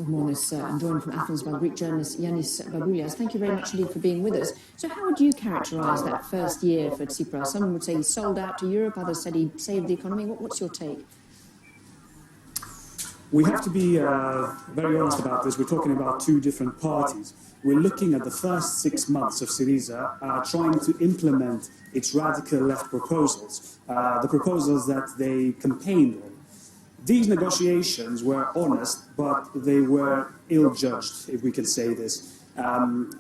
More on this, I'm joined from Athens by Greek journalist Yanis Baboulias. Thank you very much indeed for being with us. So how would you characterise that first year for Tsipras? Some would say he sold out to Europe, others said he saved the economy. What's your take? We have to be very honest about this. We're talking about two different parties. We're looking at the first 6 months of Syriza trying to implement its radical left proposals, the proposals that they campaigned on. These negotiations were honest, but they were ill-judged, if we can say this.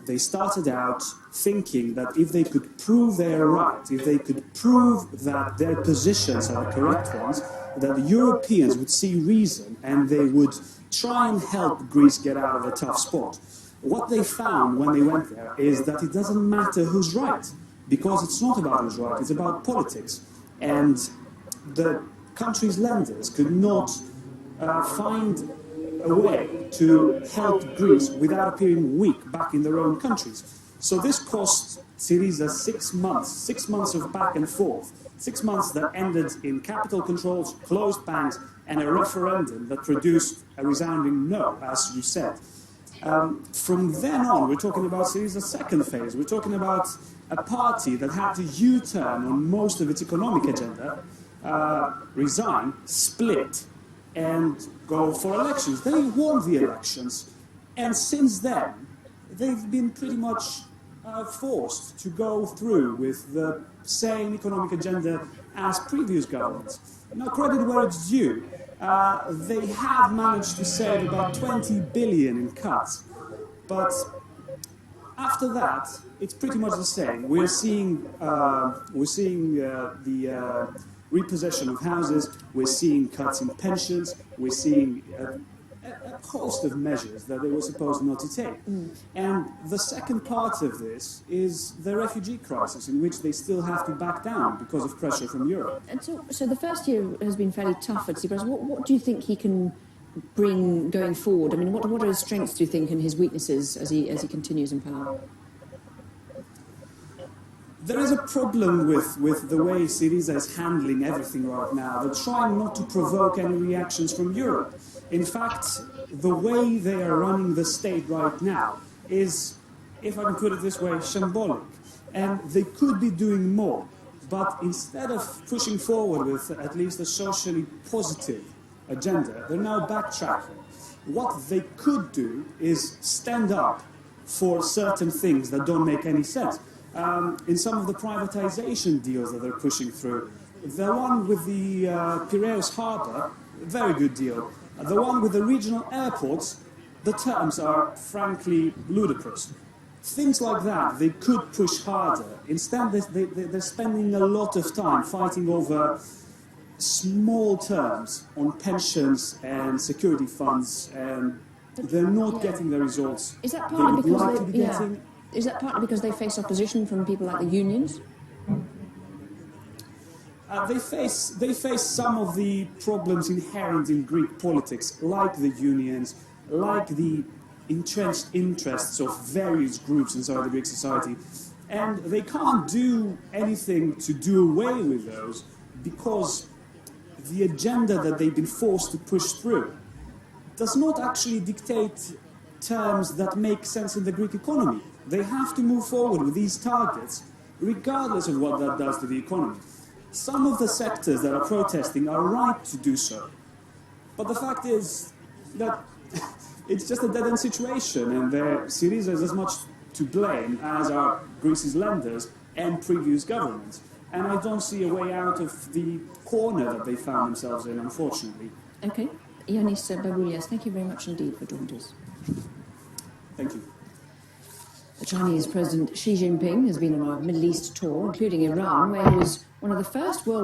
They started out thinking that if they could prove they are right, if they could prove that their positions are the correct ones, that the Europeans would see reason and they would try and help Greece get out of a tough spot. What they found when they went there is that it doesn't matter who's right, because it's not about who's right, it's about politics. And the country's lenders could not find a way to help Greece without appearing weak back in their own countries. So this cost Syriza 6 months of back and forth, 6 months that ended in capital controls, closed banks, and a referendum that produced a resounding no, as you said. From then on, we're talking about Syriza's second phase. We're talking about a party that had to U-turn on most of its economic agenda, resign, split, and go for elections. They won the elections, and since then, they've been pretty much forced to go through with the same economic agenda as previous governments. Now, credit where it's due. They have managed to save about 20 billion in cuts, but after that, it's pretty much the same. We're seeing the repossession of houses, we're seeing cuts in pensions, we're seeing a host of measures that they were supposed not to take. And the second part of this is the refugee crisis, in which they still have to back down because of pressure from Europe. And so the first year has been fairly tough for Tsipras. What do you think he can bring going forward? I mean, what are his strengths, do you think, and his weaknesses as he continues in power? There is a problem with the way Syriza is handling everything right now. They're trying not to provoke any reactions from Europe. In fact, the way they are running the state right now is, if I can put it this way, shambolic. And they could be doing more. But instead of pushing forward with at least a socially positive agenda, they're now backtracking. What they could do is stand up for certain things that don't make any sense. In some of the privatization deals that they're pushing through. The one with the Piraeus harbour, very good deal. The one with the regional airports, the terms are frankly ludicrous. Things like that, they could push harder. Instead, they're spending a lot of time fighting over small terms on pensions and security funds, and they're not getting the results Is that they partly would because like to be getting. Is that partly because they face opposition from people like the unions? They face some of the problems inherent in Greek politics, like the unions, like the entrenched interests of various groups inside the Greek society. And they can't do anything to do away with those because the agenda that they've been forced to push through does not actually dictate terms that make sense in the Greek economy. They have to move forward with these targets, regardless of what that does to the economy. Some of the sectors that are protesting are right to do so. But the fact is that it's just a dead-end situation, and Syriza is as much to blame as are Greece's lenders and previous governments. And I don't see a way out of the corner that they found themselves in, unfortunately. Okay. Yanis Baboulias, thank you very much indeed for joining us. Thank you. The Chinese President Xi Jinping has been on a Middle East tour, including Iran, where he was one of the first world